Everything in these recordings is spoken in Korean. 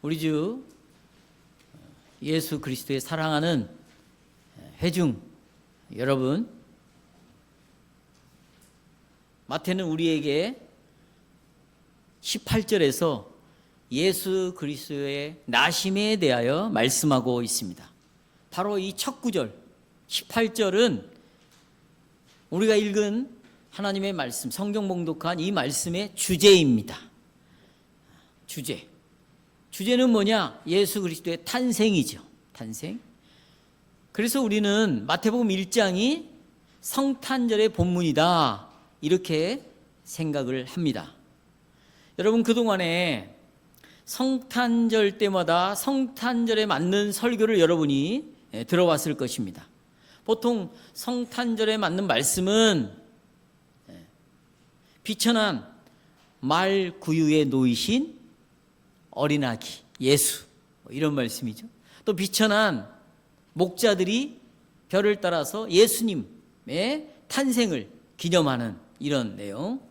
우리 주 예수 그리스도의 사랑하는 회중 여러분, 마태는 우리에게 18절에서 예수 그리스도의 나심에 대하여 말씀하고 있습니다. 바로 이 첫 구절 18절은 우리가 읽은 하나님의 말씀, 성경 봉독한 이 말씀의 주제입니다. 주제는 뭐냐? 예수 그리스도의 탄생이죠. 탄생. 그래서 우리는 마태복음 1장이 성탄절의 본문이다, 이렇게 생각을 합니다. 여러분, 그동안에 성탄절 때마다 성탄절에 맞는 설교를 여러분이 들어왔을 것입니다. 보통 성탄절에 맞는 말씀은 비천한 말 구유에 놓이신 어린아기 예수, 이런 말씀이죠. 또 비천한 목자들이 별을 따라서 예수님의 탄생을 기념하는 이런 내용,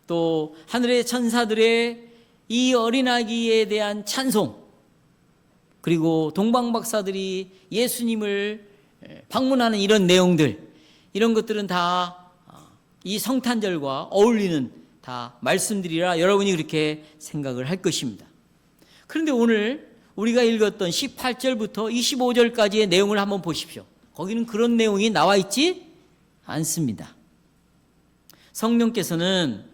또 하늘의 천사들의 이 어린아기에 대한 찬송, 그리고 동방박사들이 예수님을 방문하는 이런 내용들, 이런 것들은 다 이 성탄절과 어울리는 다 말씀들이라 여러분이 그렇게 생각을 할 것입니다. 그런데 오늘 우리가 읽었던 18절부터 25절까지의 내용을 한번 보십시오. 거기는 그런 내용이 나와 있지 않습니다. 성령께서는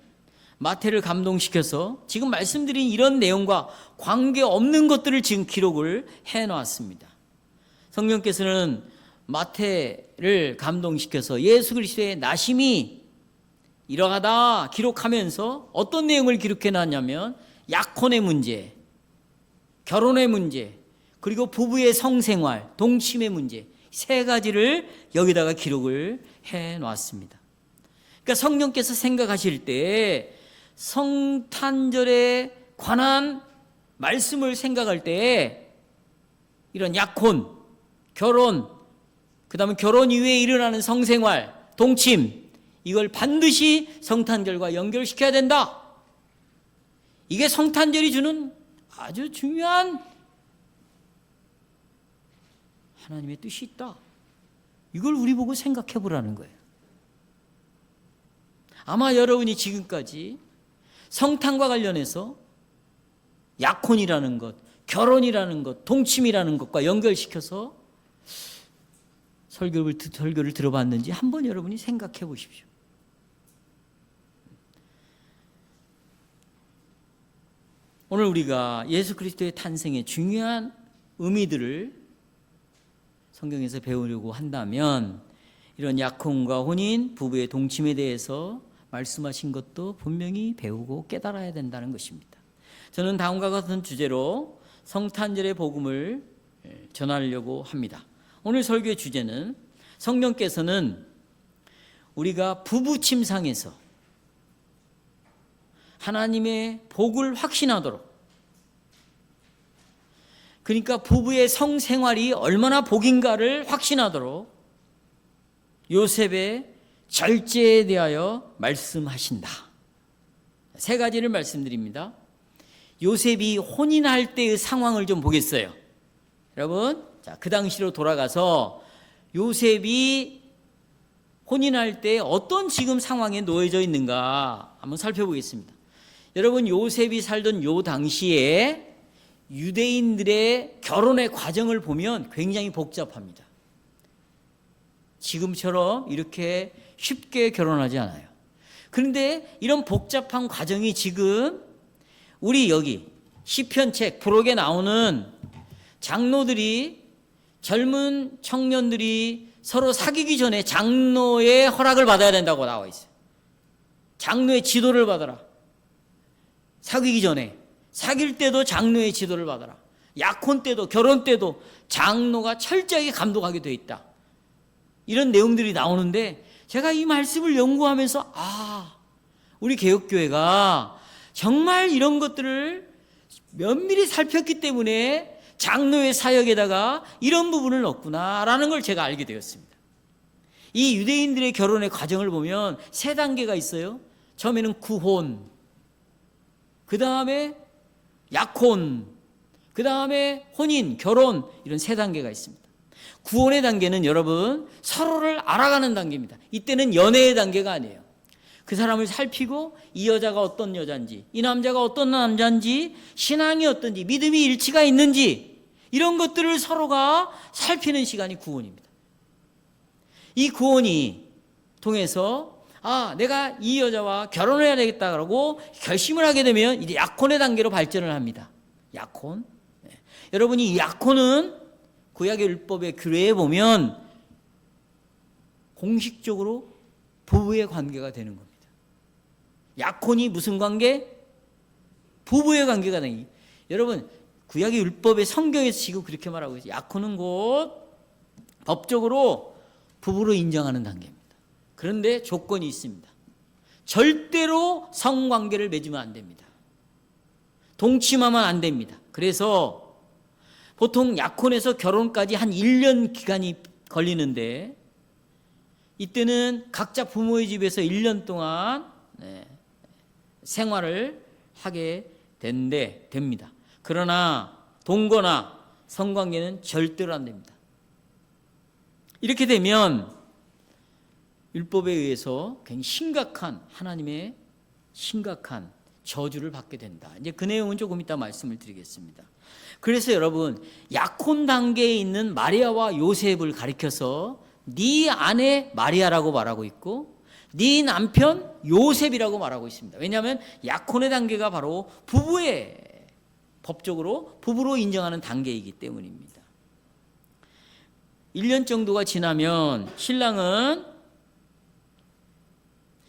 마태를 감동시켜서 지금 말씀드린 이런 내용과 관계없는 것들을 지금 기록을 해놓았습니다. 성령께서는 마태를 감동시켜서 예수 그리스도의 나심이 이러하다 기록하면서 어떤 내용을 기록해놨냐면 약혼의 문제, 결혼의 문제, 그리고 부부의 성생활, 동침의 문제, 세 가지를 여기다가 기록을 해놨습니다. 그러니까 성령께서 생각하실 때 성탄절에 관한 말씀을 생각할 때 이런 약혼, 결혼, 그 다음에 결혼 이후에 일어나는 성생활, 동침, 이걸 반드시 성탄절과 연결시켜야 된다. 이게 성탄절이 주는 아주 중요한 하나님의 뜻이 있다. 이걸 우리 보고 생각해 보라는 거예요. 아마 여러분이 지금까지 성탄과 관련해서 약혼이라는 것, 결혼이라는 것, 동침이라는 것과 연결시켜서 설교를 들어봤는지 한번 여러분이 생각해 보십시오. 오늘 우리가 예수 그리스도의 탄생의 중요한 의미들을 성경에서 배우려고 한다면 이런 약혼과 혼인, 부부의 동침에 대해서 말씀하신 것도 분명히 배우고 깨달아야 된다는 것입니다. 저는 다음과 같은 주제로 성탄절의 복음을 전하려고 합니다. 오늘 설교의 주제는 성령께서는 우리가 부부 침상에서 하나님의 복을 확신하도록, 그러니까 부부의 성생활이 얼마나 복인가를 확신하도록 요셉의 절제에 대하여 말씀하신다. 세 가지를 말씀드립니다. 요셉이 혼인할 때의 상황을 좀 보겠어요. 여러분, 자, 그 당시로 돌아가서 요셉이 혼인할 때 어떤 지금 상황에 놓여져 있는가 한번 살펴보겠습니다. 여러분, 요셉이 살던 요 당시에 유대인들의 결혼의 과정을 보면 굉장히 복잡합니다. 지금처럼 이렇게 쉽게 결혼하지 않아요. 그런데 이런 복잡한 과정이 지금 우리 여기 시편책 부록에 나오는 장로들이, 젊은 청년들이 서로 사귀기 전에 장로의 허락을 받아야 된다고 나와 있어요. 장로의 지도를 받아라. 사귀기 전에, 사귈 때도 장로의 지도를 받아라. 약혼 때도, 결혼 때도 장로가 철저하게 감독하게 되어 있다. 이런 내용들이 나오는데 제가 이 말씀을 연구하면서 우리 개혁교회가 정말 이런 것들을 면밀히 살폈기 때문에 장로의 사역에다가 이런 부분을 넣었구나라는 걸 제가 알게 되었습니다. 이 유대인들의 결혼의 과정을 보면 세 단계가 있어요. 처음에는 구혼, 그 다음에 약혼, 그 다음에 혼인, 결혼 이런 세 단계가 있습니다. 구원의 단계는 여러분 서로를 알아가는 단계입니다. 이때는 연애의 단계가 아니에요. 그 사람을 살피고 이 여자가 어떤 여잔지, 이 남자가 어떤 남자인지, 신앙이 어떤지, 믿음이 일치가 있는지 이런 것들을 서로가 살피는 시간이 구원입니다. 이 구원이 통해서 내가 이 여자와 결혼해야 되겠다고 결심을 하게 되면 이제 약혼의 단계로 발전을 합니다. 약혼. 여러분이 약혼은 구약의 율법의 규례에 보면 공식적으로 부부의 관계가 되는 겁니다. 약혼이 무슨 관계? 부부의 관계가 되는 거예요. 여러분 구약의 율법의 성경에서 지금 그렇게 말하고 있어요. 약혼은 곧 법적으로 부부로 인정하는 단계입니다. 그런데 조건이 있습니다. 절대로 성관계를 맺으면 안 됩니다. 동침하면 안 됩니다. 그래서 보통 약혼에서 결혼까지 한 1년 기간이 걸리는데 이때는 각자 부모의 집에서 1년 동안 생활을 하게 됩니다. 그러나 동거나 성관계는 절대로 안 됩니다. 이렇게 되면 율법에 의해서 굉장히 심각한 하나님의 심각한 저주를 받게 된다. 이제 그 내용은 조금 이따 말씀을 드리겠습니다. 그래서 여러분 약혼 단계에 있는 마리아와 요셉을 가리켜서 네 아내 마리아라고 말하고 있고 네 남편 요셉이라고 말하고 있습니다. 왜냐하면 약혼의 단계가 바로 부부의 법적으로 부부로 인정하는 단계이기 때문입니다. 1년 정도가 지나면 신랑은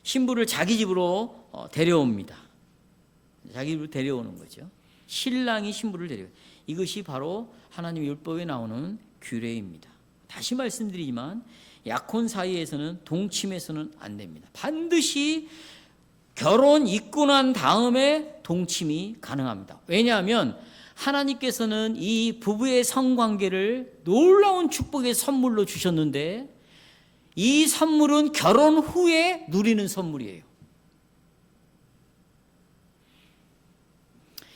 신부를 자기 집으로 데려옵니다. 자기 집으로 데려오는 거죠. 신랑이 신부를 데려요. 이것이 바로 하나님의 율법에 나오는 규례입니다. 다시 말씀드리지만 약혼 사이에서는 동침해서는 안 됩니다. 반드시 결혼 있고 난 다음에 동침이 가능합니다. 왜냐하면 하나님께서는 이 부부의 성관계를 놀라운 축복의 선물로 주셨는데 이 선물은 결혼 후에 누리는 선물이에요.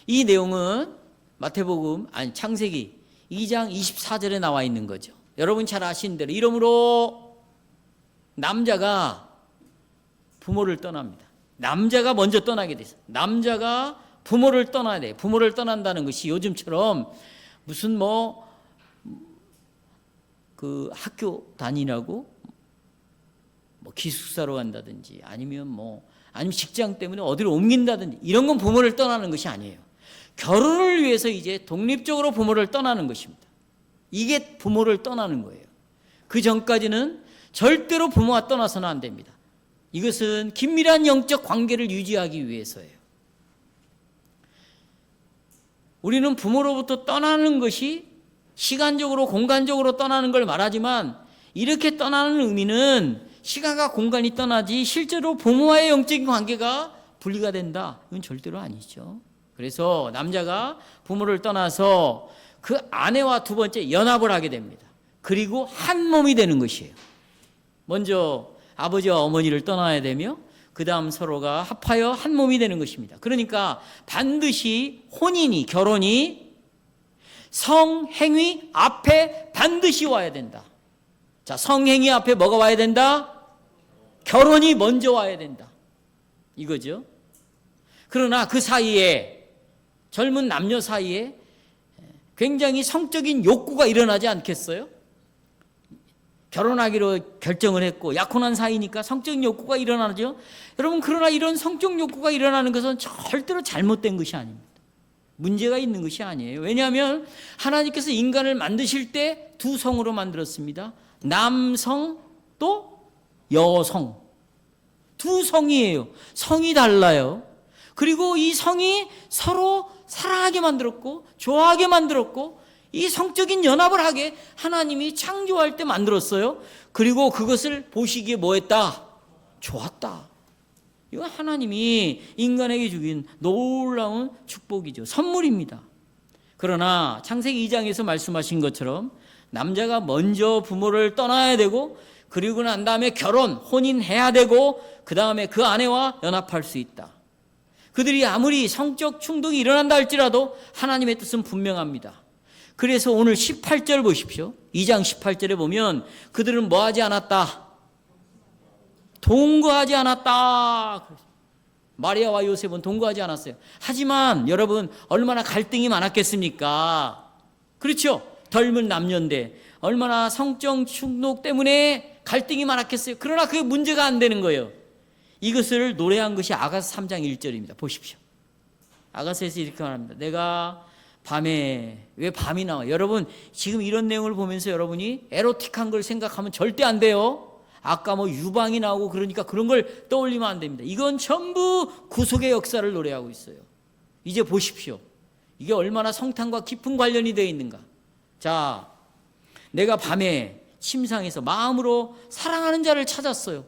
이 내용은 마태복음 창세기 2장 24절에 나와 있는 거죠. 여러분 잘 아시는 대로 이러므로 남자가 부모를 떠납니다. 남자가 먼저 떠나게 됐어요. 남자가 부모를 떠나야 돼. 부모를 떠난다는 것이 요즘처럼 무슨 그 학교 다니라고 기숙사로 간다든지 아니면 직장 때문에 어디로 옮긴다든지 이런 건 부모를 떠나는 것이 아니에요. 결혼을 위해서 이제 독립적으로 부모를 떠나는 것입니다. 이게 부모를 떠나는 거예요. 그 전까지는 절대로 부모가 떠나서는 안 됩니다. 이것은 긴밀한 영적 관계를 유지하기 위해서예요. 우리는 부모로부터 떠나는 것이 시간적으로 공간적으로 떠나는 걸 말하지만 이렇게 떠나는 의미는 시간과 공간이 떠나지 실제로 부모와의 영적인 관계가 분리가 된다. 이건 절대로 아니죠. 그래서 남자가 부모를 떠나서 그 아내와 두 번째 연합을 하게 됩니다. 그리고 한 몸이 되는 것이에요. 먼저 아버지와 어머니를 떠나야 되며 그 다음 서로가 합하여 한 몸이 되는 것입니다. 그러니까 반드시 혼인이 결혼이 성행위 앞에 반드시 와야 된다. 자, 성행위 앞에 뭐가 와야 된다? 결혼이 먼저 와야 된다. 이거죠. 그러나 그 사이에 젊은 남녀 사이에 굉장히 성적인 욕구가 일어나지 않겠어요? 결혼하기로 결정을 했고 약혼한 사이니까 성적 욕구가 일어나죠. 여러분 그러나 이런 성적 욕구가 일어나는 것은 절대로 잘못된 것이 아닙니다. 문제가 있는 것이 아니에요. 왜냐하면 하나님께서 인간을 만드실 때 두 성으로 만들었습니다. 남성 또 여성. 두 성이에요. 성이 달라요. 그리고 이 성이 서로 사랑하게 만들었고 좋아하게 만들었고 이 성적인 연합을 하게 하나님이 창조할 때 만들었어요. 그리고 그것을 보시기에 뭐했다? 좋았다. 이건 하나님이 인간에게 주긴 놀라운 축복이죠. 선물입니다. 그러나 창세기 2장에서 말씀하신 것처럼 남자가 먼저 부모를 떠나야 되고 그리고 난 다음에 혼인해야 되고 그 다음에 그 아내와 연합할 수 있다. 그들이 아무리 성적 충동이 일어난다 할지라도 하나님의 뜻은 분명합니다. 그래서 오늘 18절 보십시오. 2장 18절에 보면 그들은 뭐 하지 않았다? 동거하지 않았다. 마리아와 요셉은 동거하지 않았어요. 하지만 여러분 얼마나 갈등이 많았겠습니까? 그렇죠? 덜은 남녀인데 얼마나 성적 충동 때문에 갈등이 많았겠어요. 그러나 그게 문제가 안 되는 거예요. 이것을 노래한 것이 아가서 3장 1절입니다. 보십시오. 아가서에서 이렇게 말합니다. 내가 밤에, 왜 밤이 나와요? 여러분 지금 이런 내용을 보면서 여러분이 에로틱한 걸 생각하면 절대 안 돼요. 아까 뭐 유방이 나오고 그러니까 그런 걸 떠올리면 안 됩니다. 이건 전부 구속의 역사를 노래하고 있어요. 이제 보십시오. 이게 얼마나 성탄과 깊은 관련이 되어 있는가. 자, 내가 밤에 침상에서 마음으로 사랑하는 자를 찾았어요.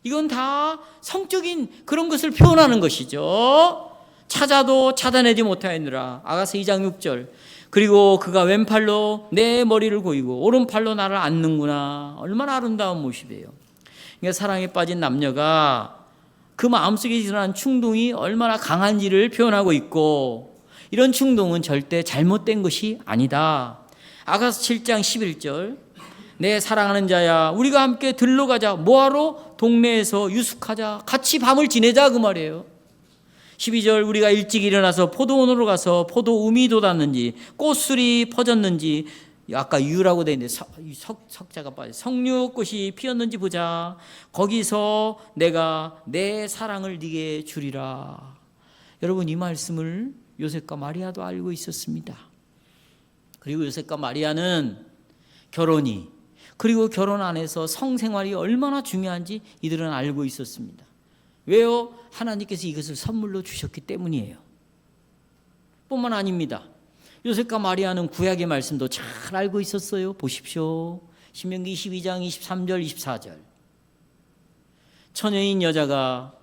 이건 다 성적인 그런 것을 표현하는 것이죠. 찾아도 찾아내지 못하였느라. 아가서 2장 6절. 그리고 그가 왼팔로 내 머리를 고이고 오른팔로 나를 안는구나. 얼마나 아름다운 모습이에요. 그러니까 사랑에 빠진 남녀가 그 마음속에 일어난 충동이 얼마나 강한지를 표현하고 있고, 이런 충동은 절대 잘못된 것이 아니다. 아가서 7장 11절. 내 사랑하는 자야, 우리가 함께 들러 가자. 뭐하러? 동네에서 유숙하자. 같이 밤을 지내자, 그 말이에요. 12절. 우리가 일찍 일어나서 포도원으로 가서 포도 um이 돋았는지 꽃술이 퍼졌는지, 아까 유라고 되어 있는데 석자가 빠져, 석류꽃이 피었는지 보자. 거기서 내가 내 사랑을 네게 주리라. 여러분 이 말씀을 요셉과 마리아도 알고 있었습니다. 그리고 요셉과 마리아는 결혼이, 그리고 결혼 안에서 성생활이 얼마나 중요한지 이들은 알고 있었습니다. 왜요? 하나님께서 이것을 선물로 주셨기 때문이에요. 뿐만 아닙니다. 요셉과 마리아는 구약의 말씀도 잘 알고 있었어요. 보십시오. 신명기 22장 23절 24절. 처녀인 여자가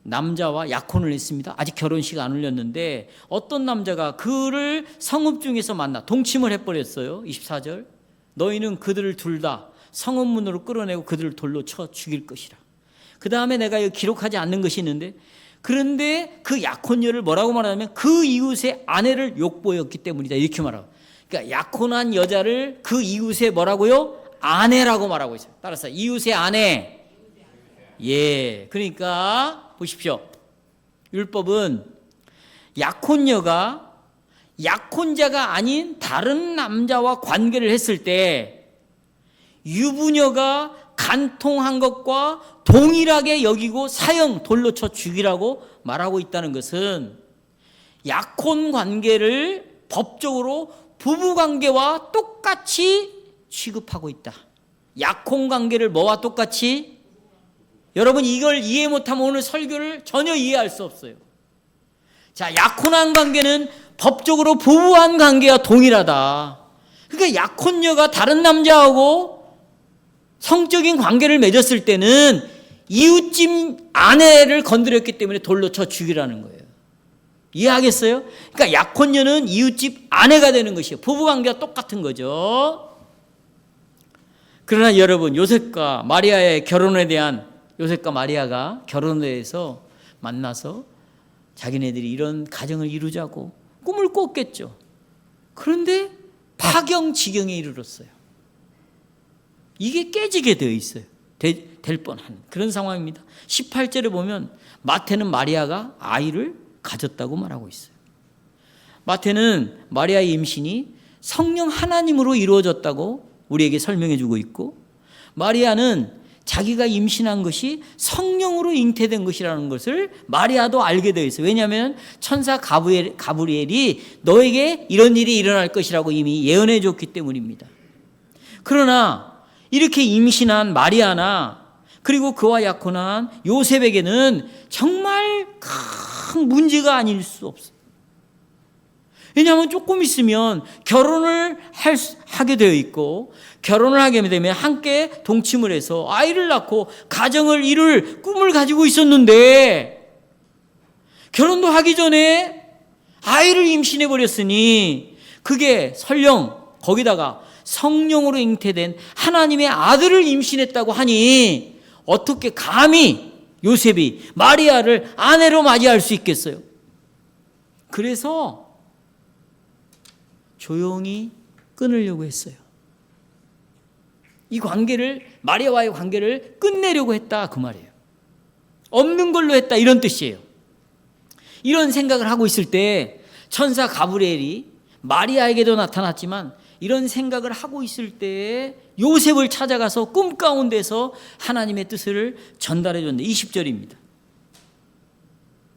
남자와 약혼을 했습니다. 아직 결혼식 안 올렸는데 어떤 남자가 그를 성읍 중에서 만나 동침을 해버렸어요. 24절. 너희는 그들을 둘 다 성읍 문으로 끌어내고 그들을 돌로 쳐 죽일 것이라. 그 다음에 내가 여기 기록하지 않는 것이 있는데, 그런데 그 약혼녀를 뭐라고 말하냐면 그 이웃의 아내를 욕보였기 때문이다, 이렇게 말하고. 그러니까 약혼한 여자를 그 이웃의 뭐라고요? 아내라고 말하고 있어요. 따라서 이웃의 아내. 예, 그러니까 보십시오. 율법은 약혼녀가 약혼자가 아닌 다른 남자와 관계를 했을 때 유부녀가 간통한 것과 동일하게 여기고 사형, 돌로 쳐 죽이라고 말하고 있다는 것은 약혼 관계를 법적으로 부부 관계와 똑같이 취급하고 있다. 약혼 관계를 뭐와 똑같이? 여러분 이걸 이해 못하면 오늘 설교를 전혀 이해할 수 없어요. 자, 약혼한 관계는 법적으로 부부한 관계와 동일하다. 그러니까 약혼녀가 다른 남자하고 성적인 관계를 맺었을 때는 이웃집 아내를 건드렸기 때문에 돌로 쳐 죽이라는 거예요. 이해하겠어요? 그러니까 약혼녀는 이웃집 아내가 되는 것이에요. 부부관계가 똑같은 거죠. 그러나 여러분, 요셉과 마리아의 결혼에 대한, 요셉과 마리아가 결혼에 대해서 만나서 자기네들이 이런 가정을 이루자고 꿈을 꿨겠죠. 그런데 파경지경에 이르렀어요. 이게 깨지게 되어 있어요. 될 뻔한 그런 상황입니다. 18절에 보면 마태는 마리아가 아이를 가졌다고 말하고 있어요. 마태는 마리아의 임신이 성령 하나님으로 이루어졌다고 우리에게 설명해 주고 있고, 마리아는 자기가 임신한 것이 성령으로 잉태된 것이라는 것을 마리아도 알게 되어 있어요. 왜냐하면 천사 가브리엘이 너에게 이런 일이 일어날 것이라고 이미 예언해 줬기 때문입니다. 그러나 이렇게 임신한 마리아나 그리고 그와 약혼한 요셉에게는 정말 큰 문제가 아닐 수 없어요. 왜냐하면 조금 있으면 결혼을 하게 되어 있고, 결혼을 하게 되면 함께 동침을 해서 아이를 낳고 가정을 이룰 꿈을 가지고 있었는데, 결혼도 하기 전에 아이를 임신해 버렸으니 그게 설령 거기다가 성령으로 잉태된 하나님의 아들을 임신했다고 하니 어떻게 감히 요셉이 마리아를 아내로 맞이할 수 있겠어요? 그래서 조용히 끊으려고 했어요. 이 관계를, 마리아와의 관계를 끝내려고 했다, 그 말이에요. 없는 걸로 했다, 이런 뜻이에요. 이런 생각을 하고 있을 때 천사 가브리엘이 마리아에게도 나타났지만 이런 생각을 하고 있을 때 요셉을 찾아가서 꿈 가운데서 하나님의 뜻을 전달해 줬는데 20절입니다.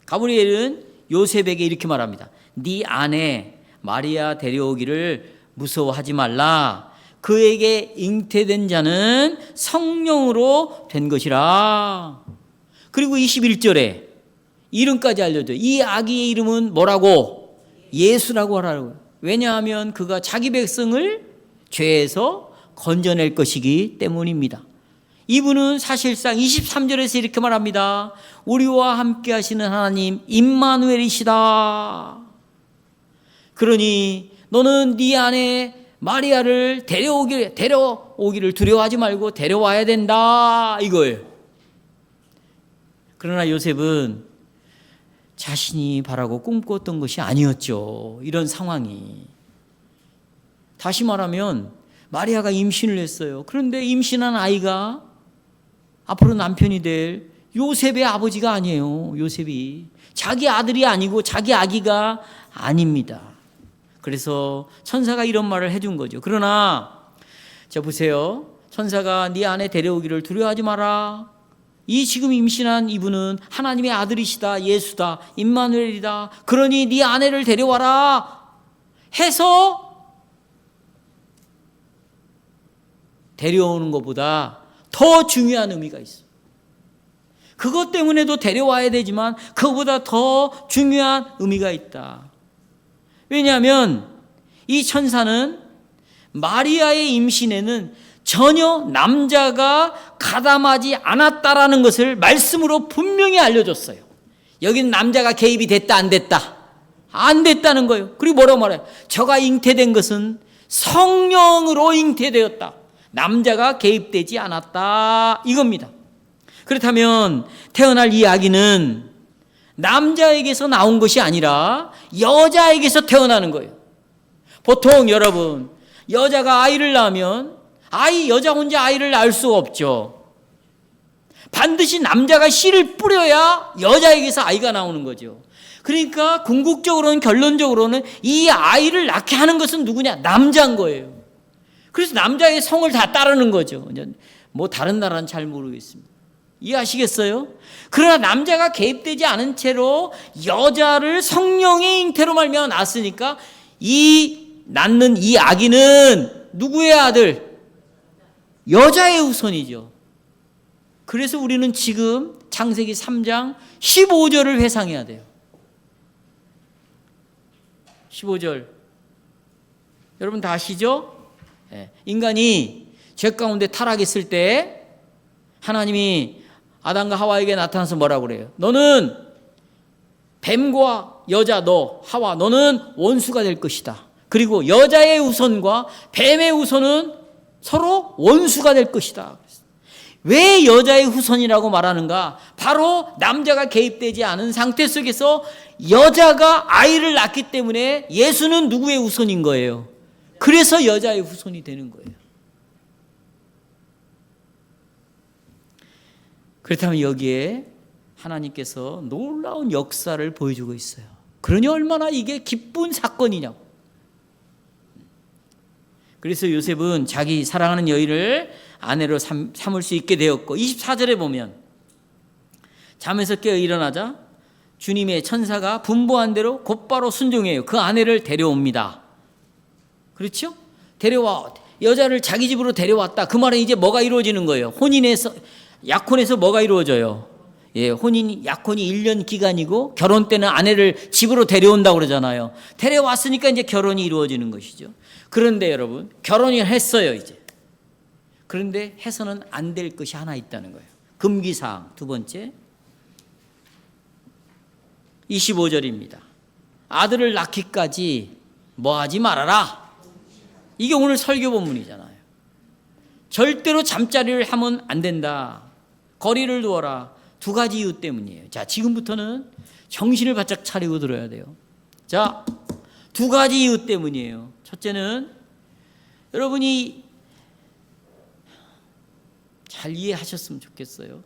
가브리엘은 요셉에게 이렇게 말합니다. 네 아내 마리아 데려오기를 무서워하지 말라. 그에게 잉태된 자는 성령으로 된 것이라. 그리고 21절에 이름까지 알려줘요. 이 아기의 이름은 뭐라고? 예수라고 하라고. 왜냐하면 그가 자기 백성을 죄에서 건져낼 것이기 때문입니다. 이분은 사실상 23절에서 이렇게 말합니다. 우리와 함께 하시는 하나님 임마누엘이시다. 그러니 너는 네 아내 마리아를 데려오기를 두려워하지 말고 데려와야 된다, 이거예요. 그러나 요셉은 자신이 바라고 꿈꿨던 것이 아니었죠. 이런 상황이. 다시 말하면 마리아가 임신을 했어요. 그런데 임신한 아이가 앞으로 남편이 될 요셉의 아버지가 아니에요. 요셉이 자기 아들이 아니고 자기 아기가 아닙니다. 그래서 천사가 이런 말을 해준 거죠. 그러나 자 보세요. 천사가 네 아내 데려오기를 두려워하지 마라. 이 지금 임신한 이분은 하나님의 아들이시다, 예수다, 임마누엘이다. 그러니 네 아내를 데려와라 해서 데려오는 것보다 더 중요한 의미가 있어. 그것 때문에도 데려와야 되지만 그것보다 더 중요한 의미가 있다. 왜냐하면 이 천사는 마리아의 임신에는 전혀 남자가 가담하지 않았다라는 것을 말씀으로 분명히 알려줬어요. 여기는 남자가 개입이 됐다 안 됐다? 안 됐다는 거예요. 그리고 뭐라고 말해요? 저가 잉태된 것은 성령으로 잉태되었다. 남자가 개입되지 않았다, 이겁니다. 그렇다면 태어날 이 아기는 남자에게서 나온 것이 아니라 여자에게서 태어나는 거예요. 보통 여러분, 여자가 아이를 낳으면 여자 혼자 아이를 낳을 수가 없죠. 반드시 남자가 씨를 뿌려야 여자에게서 아이가 나오는 거죠. 그러니까 궁극적으로는, 결론적으로는 이 아이를 낳게 하는 것은 누구냐? 남자인 거예요. 그래서 남자의 성을 다 따르는 거죠. 뭐 다른 나라는 잘 모르겠습니다. 이해하시겠어요? 그러나 남자가 개입되지 않은 채로 여자를 성령의 잉태로 말미암아 낳았으니까 이 낳는 이 아기는 누구의 아들? 여자의 후손이죠. 그래서 우리는 지금 창세기 3장 15절을 회상해야 돼요. 15절 여러분 다 아시죠? 인간이 죄 가운데 타락했을 때 하나님이 아담과 하와에게 나타나서 뭐라고 그래요? 너는 뱀과 여자 너 하와 너는 원수가 될 것이다. 그리고 여자의 후손과 뱀의 후손은 서로 원수가 될 것이다. 왜 여자의 후손이라고 말하는가? 바로 남자가 개입되지 않은 상태 속에서 여자가 아이를 낳기 때문에 예수는 누구의 후손인 거예요? 그래서 여자의 후손이 되는 거예요. 그렇다면 여기에 하나님께서 놀라운 역사를 보여주고 있어요. 그러니 얼마나 이게 기쁜 사건이냐고. 그래서 요셉은 자기 사랑하는 여인을 아내로 삼을 수 있게 되었고 24절에 보면 잠에서 깨어 일어나자 주님의 천사가 분부한 대로 곧바로 순종해요. 그 아내를 데려옵니다. 그렇죠? 데려와 여자를 자기 집으로 데려왔다. 그 말은 이제 뭐가 이루어지는 거예요? 혼인에서 약혼에서 뭐가 이루어져요? 혼인 약혼이 1년 기간이고 결혼 때는 아내를 집으로 데려온다고 그러잖아요. 데려왔으니까 이제 결혼이 이루어지는 것이죠. 그런데 여러분 결혼을 했어요 이제. 그런데 해서는 안 될 것이 하나 있다는 거예요. 금기사항 두 번째 25절입니다. 아들을 낳기까지 뭐하지 말아라. 이게 오늘 설교 본문이잖아요. 절대로 잠자리를 하면 안 된다. 거리를 두어라. 두 가지 이유 때문이에요. 자, 지금부터는 정신을 바짝 차리고 들어야 돼요. 자, 두 가지 이유 때문이에요. 첫째는 여러분이 잘 이해하셨으면 좋겠어요.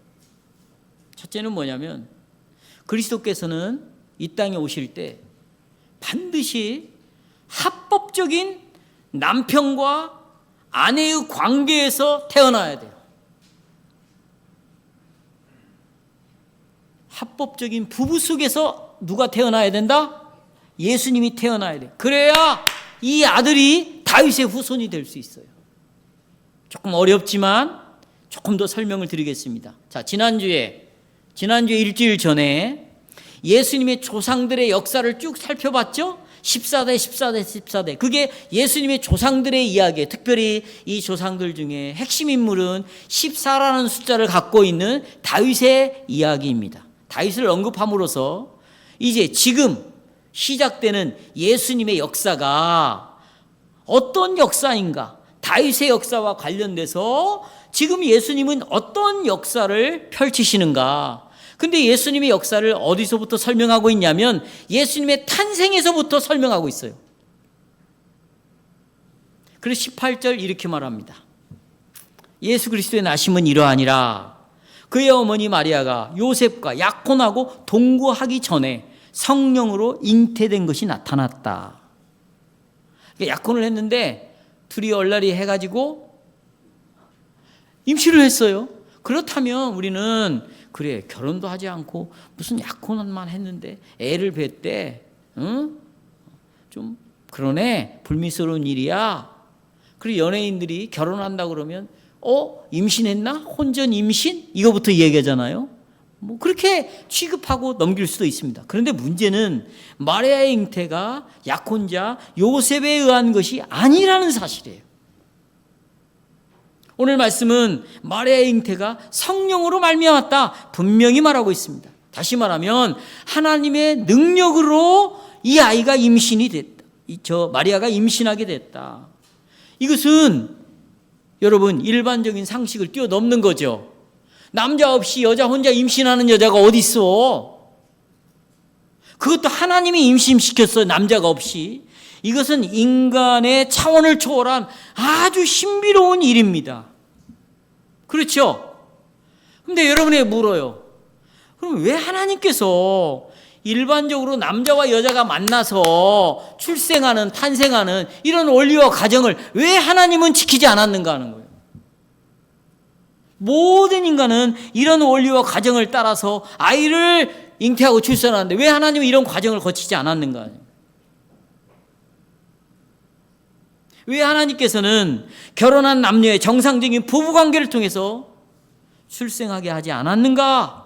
첫째는 뭐냐면 그리스도께서는 이 땅에 오실 때 반드시 합법적인 남편과 아내의 관계에서 태어나야 돼요. 합법적인 부부 속에서 누가 태어나야 된다? 예수님이 태어나야 돼. 그래야 이 아들이 다윗의 후손이 될 수 있어요. 조금 어렵지만 조금 더 설명을 드리겠습니다. 자, 지난주에 일주일 전에 예수님의 조상들의 역사를 쭉 살펴봤죠? 14대. 그게 예수님의 조상들의 이야기예요. 특별히 이 조상들 중에 핵심 인물은 14라는 숫자를 갖고 있는 다윗의 이야기입니다. 다윗을 언급함으로써 이제 지금 시작되는 예수님의 역사가 어떤 역사인가, 다윗의 역사와 관련돼서 지금 예수님은 어떤 역사를 펼치시는가. 근데 예수님의 역사를 어디서부터 설명하고 있냐면 예수님의 탄생에서부터 설명하고 있어요. 그래서 18절 이렇게 말합니다. 예수 그리스도의 나심은 이러하니라. 그의 어머니 마리아가 요셉과 약혼하고 동거하기 전에 성령으로 잉태된 것이 나타났다. 약혼을 했는데 둘이 얼라리 해가지고 임신을 했어요. 그렇다면 우리는 그래, 결혼도 하지 않고 무슨 약혼만 했는데 애를 뱄대. 응? 좀 그러네. 불미스러운 일이야. 그리고 연예인들이 결혼한다 그러면 임신했나? 혼전 임신? 이거부터 얘기하잖아요. 뭐 그렇게 취급하고 넘길 수도 있습니다. 그런데 문제는 마리아의 잉태가 약혼자 요셉에 의한 것이 아니라는 사실이에요. 오늘 말씀은 마리아의 잉태가 성령으로 말미암았다 분명히 말하고 있습니다. 다시 말하면 하나님의 능력으로 이 아이가 임신이 됐다. 마리아가 임신하게 됐다. 이것은 여러분 일반적인 상식을 뛰어넘는 거죠. 남자 없이 여자 혼자 임신하는 여자가 어디 있어? 그것도 하나님이 임신시켰어요. 남자가 없이. 이것은 인간의 차원을 초월한 아주 신비로운 일입니다. 그렇죠? 근데 여러분이 물어요. 그럼 왜 하나님께서 일반적으로 남자와 여자가 만나서 출생하는, 탄생하는 이런 원리와 과정을 왜 하나님은 지키지 않았는가 하는 거예요. 모든 인간은 이런 원리와 과정을 따라서 아이를 잉태하고 출산하는데 왜 하나님은 이런 과정을 거치지 않았는가? 왜 하나님께서는 결혼한 남녀의 정상적인 부부관계를 통해서 출생하게 하지 않았는가?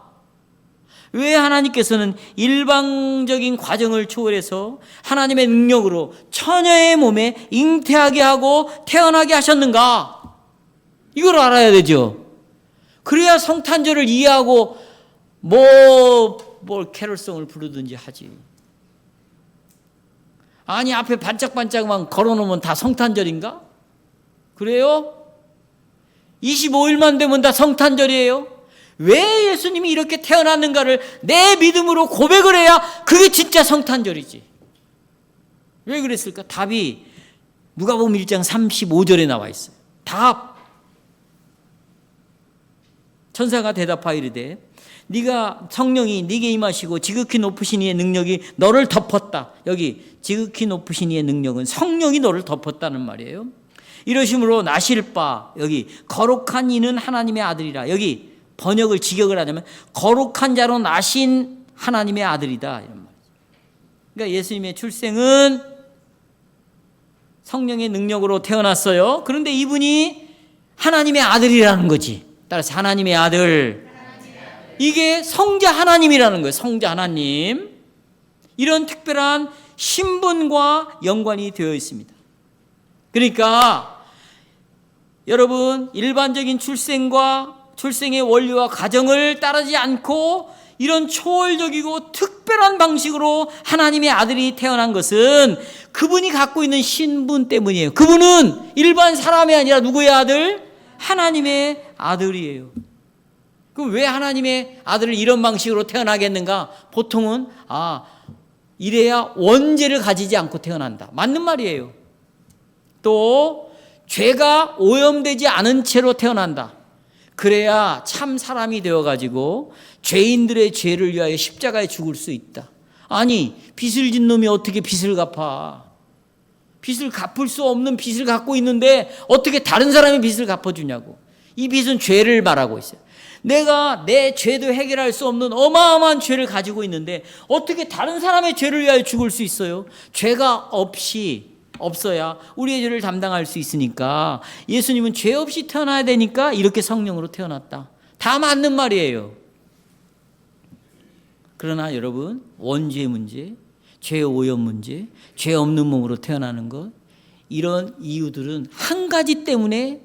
왜 하나님께서는 일방적인 과정을 초월해서 하나님의 능력으로 처녀의 몸에 잉태하게 하고 태어나게 하셨는가? 이걸 알아야 되죠. 그래야 성탄절을 이해하고 뭘 캐롤송을 부르든지 하지. 아니 앞에 반짝반짝만 걸어놓으면 다 성탄절인가? 그래요? 25일만 되면 다 성탄절이에요? 왜 예수님이 이렇게 태어났는가를 내 믿음으로 고백을 해야 그게 진짜 성탄절이지. 왜 그랬을까? 답이 누가복음 1장 35절에 나와 있어요. 답. 천사가 대답하여 이르되 네가 성령이 네게 임하시고 지극히 높으신 이의 능력이 너를 덮었다. 여기 지극히 높으신 이의 능력은 성령이 너를 덮었다는 말이에요. 이러심으로 나실 바 여기 거룩한 이는 하나님의 아들이라. 여기 번역을 직역을 하자면 거룩한 자로 나신 하나님의 아들이다 이런 말이죠. 그러니까 예수님의 출생은 성령의 능력으로 태어났어요. 그런데 이분이 하나님의 아들이라는 거지. 따라서 하나님의 아들. 이게 성자 하나님이라는 거예요. 성자 하나님. 이런 특별한 신분과 연관이 되어 있습니다. 그러니까 여러분 일반적인 출생의 원리와 과정을 따르지 않고 이런 초월적이고 특별한 방식으로 하나님의 아들이 태어난 것은 그분이 갖고 있는 신분 때문이에요. 그분은 일반 사람이 아니라 누구의 아들? 하나님의 아들이에요. 그럼 왜 하나님의 아들을 이런 방식으로 태어나겠는가? 보통은 이래야 원죄를 가지지 않고 태어난다. 맞는 말이에요. 또 죄가 오염되지 않은 채로 태어난다. 그래야 참 사람이 되어가지고 죄인들의 죄를 위하여 십자가에 죽을 수 있다. 아니, 빚을 진 놈이 어떻게 빚을 갚아? 빚을 갚을 수 없는 빚을 갖고 있는데 어떻게 다른 사람의 빚을 갚아주냐고. 이 빚은 죄를 말하고 있어요. 내가 내 죄도 해결할 수 없는 어마어마한 죄를 가지고 있는데 어떻게 다른 사람의 죄를 위하여 죽을 수 있어요? 죄가 없어야 우리의 죄를 담당할 수 있으니까 예수님은 죄 없이 태어나야 되니까 이렇게 성령으로 태어났다. 다 맞는 말이에요. 그러나 여러분, 원죄 문제, 죄 오염 문제, 죄 없는 몸으로 태어나는 것, 이런 이유들은 한 가지 때문에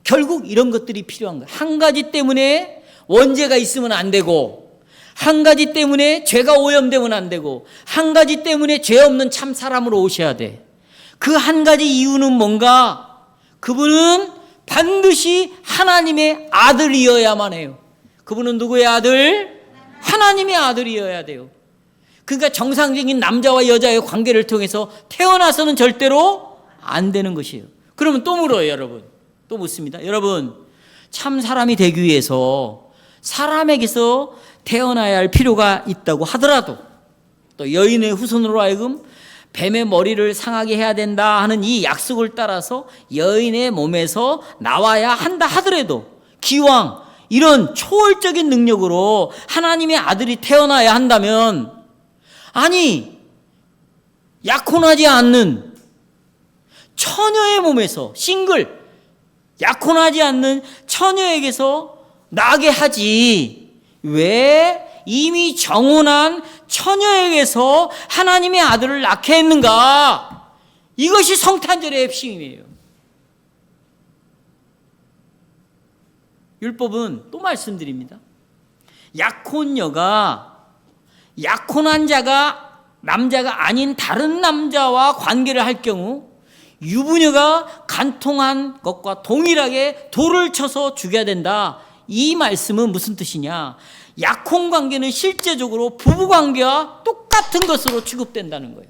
결국 이런 것들이 필요한 거예요. 한 가지 때문에 원죄가 있으면 안 되고, 한 가지 때문에 죄가 오염되면 안 되고, 한 가지 때문에 죄 없는 참 사람으로 오셔야 돼. 그 한 가지 이유는 뭔가? 그분은 반드시 하나님의 아들이어야만 해요. 그분은 누구의 아들? 하나님의 아들이어야 돼요. 그러니까 정상적인 남자와 여자의 관계를 통해서 태어나서는 절대로 안 되는 것이에요. 그러면 또 물어요, 여러분. 또 묻습니다. 여러분, 참 사람이 되기 위해서 사람에게서 태어나야 할 필요가 있다고 하더라도, 또 여인의 후손으로 하여금 뱀의 머리를 상하게 해야 된다 하는 이 약속을 따라서 여인의 몸에서 나와야 한다 하더라도, 기왕 이런 초월적인 능력으로 하나님의 아들이 태어나야 한다면, 아니, 약혼하지 않는 처녀의 몸에서, 약혼하지 않는 처녀에게서 나게 하지, 왜 이미 정혼한 처녀에게서 하나님의 아들을 낳게 했는가? 이것이 성탄절의 핵심이에요. 율법은 또 말씀드립니다. 약혼한 자가 남자가 아닌 다른 남자와 관계를 할 경우 유부녀가 간통한 것과 동일하게 돌을 쳐서 죽여야 된다. 이 말씀은 무슨 뜻이냐? 약혼 관계는 실제적으로 부부 관계와 똑같은 것으로 취급된다는 거예요.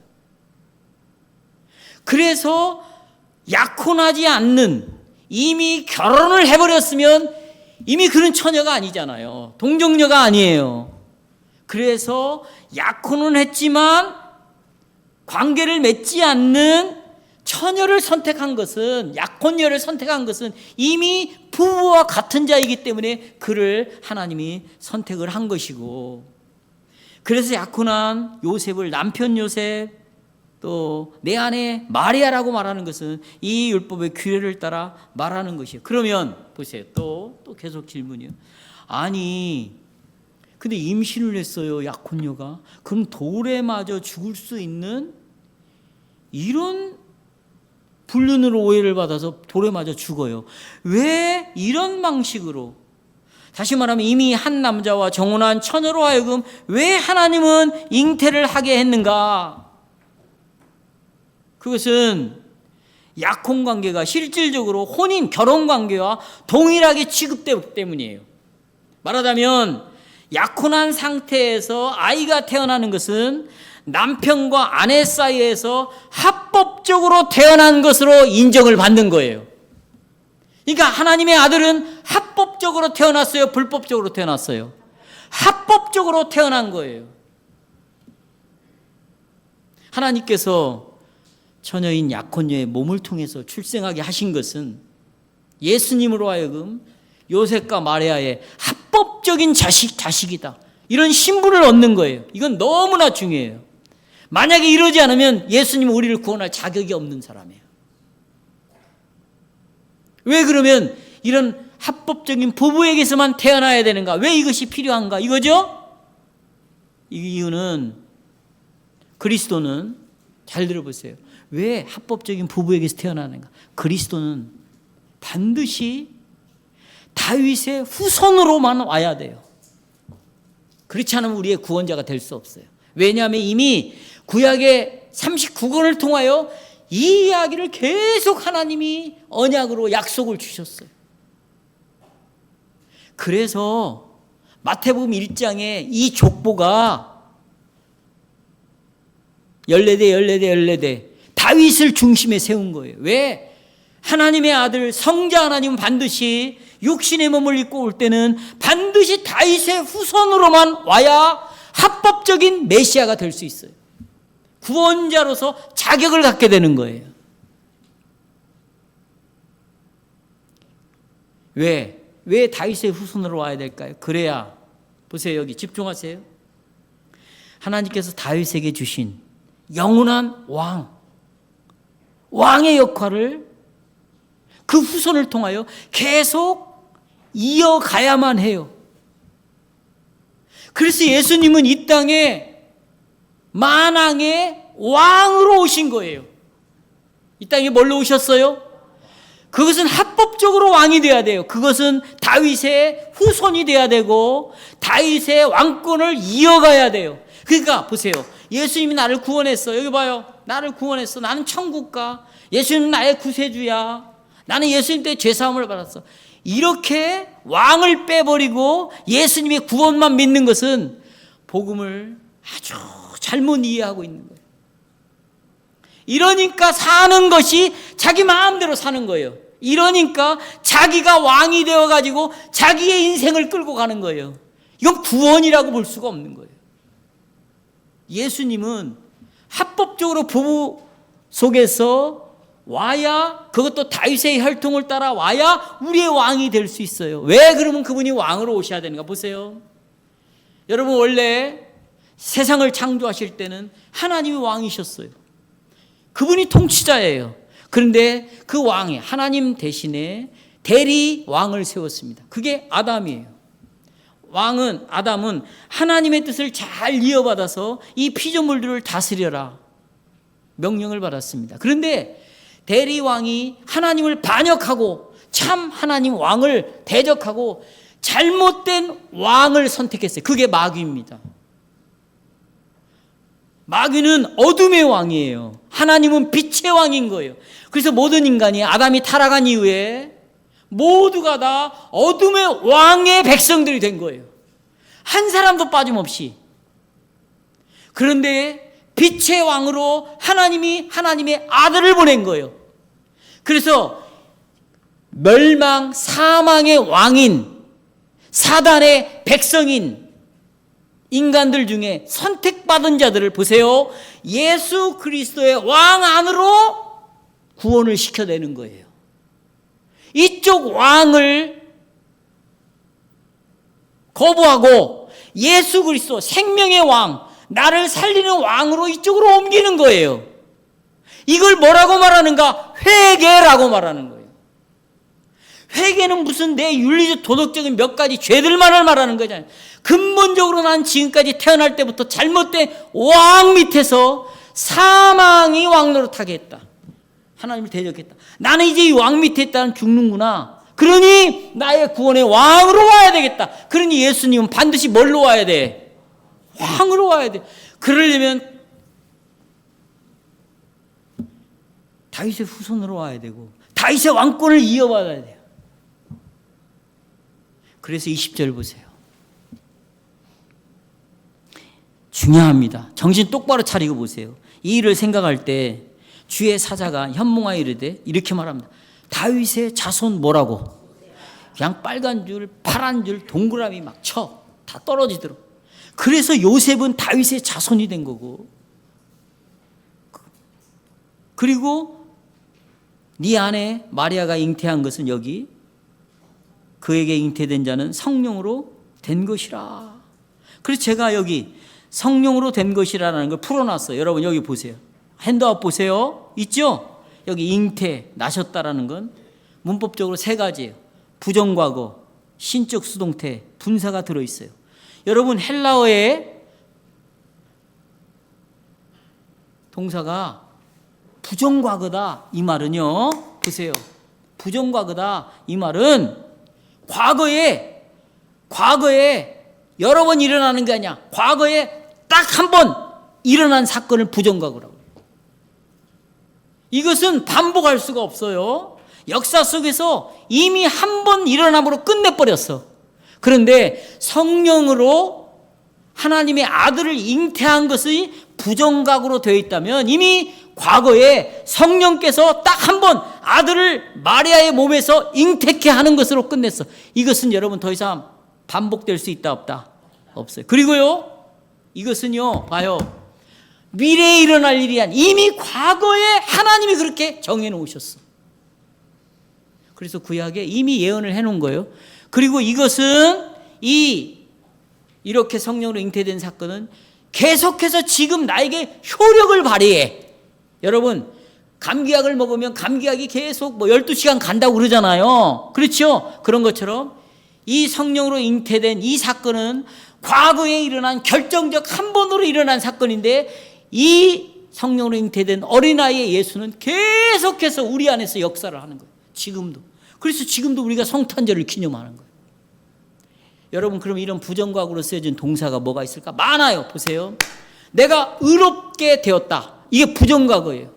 그래서 약혼하지 않는, 이미 결혼을 해버렸으면 이미 그런 처녀가 아니잖아요. 동정녀가 아니에요. 그래서 약혼은 했지만 관계를 맺지 않는 처녀를 선택한 것은, 약혼녀를 선택한 것은 이미 부부와 같은 자이기 때문에 그를 하나님이 선택을 한 것이고, 그래서 약혼한 요셉을 남편 요셉, 또 내 아내 마리아라고 말하는 것은 이 율법의 규례를 따라 말하는 것이에요. 그러면 보세요. 또 계속 질문이요. 아니, 근데 임신을 했어요, 약혼녀가. 그럼 돌에 맞아 죽을 수 있는 이런 불륜으로 오해를 받아서 돌에 맞아 죽어요. 왜 이런 방식으로, 다시 말하면 이미 한 남자와 정혼한 처녀로 하여금 왜 하나님은 잉태를 하게 했는가? 그것은 약혼 관계가 실질적으로 혼인, 결혼 관계와 동일하게 취급되기 때문이에요. 말하자면 약혼한 상태에서 아이가 태어나는 것은 남편과 아내 사이에서 합법적으로 태어난 것으로 인정을 받는 거예요. 그러니까 하나님의 아들은 합법적으로 태어났어요? 불법적으로 태어났어요? 합법적으로 태어난 거예요. 하나님께서 처녀인 약혼녀의 몸을 통해서 출생하게 하신 것은 예수님으로 하여금 요셉과 마리아의 합법적인 자식이다, 이런 신분을 얻는 거예요. 이건 너무나 중요해요. 만약에 이러지 않으면 예수님은 우리를 구원할 자격이 없는 사람이에요. 왜 그러면 이런 합법적인 부부에게서만 태어나야 되는가? 왜 이것이 필요한가? 이거죠? 이 이유는, 그리스도는, 잘 들어보세요. 왜 합법적인 부부에게서 태어나는가? 그리스도는 반드시 다윗의 후손으로만 와야 돼요. 그렇지 않으면 우리의 구원자가 될 수 없어요. 왜냐하면 이미 구약의 39권을 통하여 이 이야기를 계속 하나님이 언약으로 약속을 주셨어요. 그래서 마태복음 1장에 이 족보가 14대 다윗을 중심에 세운 거예요. 왜? 하나님의 아들 성자 하나님은 반드시 육신의 몸을 입고 올 때는 반드시 다윗의 후손으로만 와야 합법적인 메시아가 될 수 있어요. 구원자로서 자격을 갖게 되는 거예요. 왜 다윗의 후손으로 와야 될까요? 그래야, 보세요, 여기 집중하세요. 하나님께서 다윗에게 주신 영원한 왕의 역할을 그 후손을 통하여 계속 이어가야만 해요. 그래서 예수님은 이 땅에 만왕의 왕으로 오신 거예요. 이 땅에 뭘로 오셨어요? 그것은 합법적으로 왕이 돼야 돼요. 그것은 다윗의 후손이 돼야 되고 다윗의 왕권을 이어가야 돼요. 그러니까 보세요. 예수님이 나를 구원했어. 여기 봐요. 나를 구원했어. 나는 천국가. 예수님은 나의 구세주야. 나는 예수님 때문에 죄사함을 받았어. 이렇게 왕을 빼버리고 예수님의 구원만 믿는 것은 복음을 아주 잘못 이해하고 있는 거예요. 이러니까 사는 것이 자기 마음대로 사는 거예요. 이러니까 자기가 왕이 되어가지고 자기의 인생을 끌고 가는 거예요. 이건 구원이라고 볼 수가 없는 거예요. 예수님은 합법적으로 부부 속에서 와야, 그것도 다윗의 혈통을 따라 와야 우리의 왕이 될 수 있어요. 왜 그러면 그분이 왕으로 오셔야 되는가 보세요. 여러분, 원래 세상을 창조하실 때는 하나님이 왕이셨어요. 그분이 통치자예요. 그런데 그 왕이 하나님 대신에 대리 왕을 세웠습니다. 그게 아담이에요. 아담은 하나님의 뜻을 잘 이어받아서 이 피조물들을 다스려라 명령을 받았습니다. 그런데 대리왕이 하나님을 반역하고 참 하나님 왕을 대적하고 잘못된 왕을 선택했어요. 그게 마귀입니다. 마귀는 어둠의 왕이에요. 하나님은 빛의 왕인 거예요. 그래서 모든 인간이 아담이 타락한 이후에 모두가 다 어둠의 왕의 백성들이 된 거예요. 한 사람도 빠짐없이. 그런데 빛의 왕으로 하나님이 하나님의 아들을 보낸 거예요. 그래서 멸망, 사망의 왕인, 사단의 백성인 인간들 중에 선택받은 자들을 보세요. 예수 그리스도의 왕 안으로 구원을 시켜내는 거예요. 이쪽 왕을 거부하고 예수 그리스도 생명의 왕, 나를 살리는 왕으로 이쪽으로 옮기는 거예요. 이걸 뭐라고 말하는가? 회개라고 말하는 거예요. 회개는 무슨 내 윤리적 도덕적인 몇 가지 죄들만을 말하는 거잖아요. 근본적으로 난 지금까지 태어날 때부터 잘못된 왕 밑에서 사망이 왕 노릇하게 했다. 하나님을 대적했다. 나는 이제 이 왕 밑에 있다는 죽는구나. 그러니 나의 구원의 왕으로 와야 되겠다. 그러니 예수님은 반드시 뭘로 와야 돼? 왕으로 와야 돼. 그러려면 다윗의 후손으로 와야 되고 다윗의 왕권을 이어받아야 돼요. 그래서 20절 보세요. 중요합니다. 정신 똑바로 차리고 보세요. 이 일을 생각할 때 주의 사자가 현몽하여 이르되 이렇게 말합니다. 다윗의 자손 뭐라고? 그냥 빨간 줄, 파란 줄, 동그라미 막 쳐. 다 떨어지도록. 그래서 요셉은 다윗의 자손이 된 거고, 그리고 네 아내 마리아가 잉태한 것은 여기 그에게 잉태된 자는 성령으로 된 것이라. 그래서 제가 여기 성령으로 된 것이라는 걸 풀어놨어요. 여러분 여기 보세요. 핸드아웃 보세요. 있죠? 여기 잉태, 나셨다라는 건 문법적으로 세 가지예요. 부정과거, 신적 수동태, 분사가 들어있어요. 여러분 헬라어의 동사가 부정과거다 이 말은요, 보세요. 부정과거다 이 말은 과거에 여러 번 일어나는 게 아니야. 과거에 딱 한 번 일어난 사건을 부정과거라고. 이것은 반복할 수가 없어요. 역사 속에서 이미 한 번 일어남으로 끝내버렸어. 그런데 성령으로 하나님의 아들을 잉태한 것이 부정각으로 되어 있다면 이미 과거에 성령께서 딱 한 번 아들을 마리아의 몸에서 잉태케 하는 것으로 끝냈어. 이것은 여러분 더 이상 반복될 수 있다 없다? 없어요. 그리고요, 이것은요, 봐요, 미래에 일어날 일이 아니야. 이미 과거에 하나님이 그렇게 정해놓으셨어. 그래서 구약에 이미 예언을 해놓은 거예요. 그리고 이것은 이렇게 성령으로 잉태된 사건은 계속해서 지금 나에게 효력을 발휘해. 여러분, 감기약을 먹으면 감기약이 계속 12시간 간다고 그러잖아요. 그렇죠? 그런 것처럼 이 성령으로 잉태된 이 사건은 과거에 일어난 결정적 한 번으로 일어난 사건인데, 이 성령으로 잉태된 어린아이의 예수는 계속해서 우리 안에서 역사를 하는 거예요. 지금도. 그래서 지금도 우리가 성탄절을 기념하는 거예요. 여러분, 그럼 이런 부정과학으로 쓰여진 동사가 뭐가 있을까? 많아요. 보세요. 내가 의롭게 되었다. 이게 부정과거예요.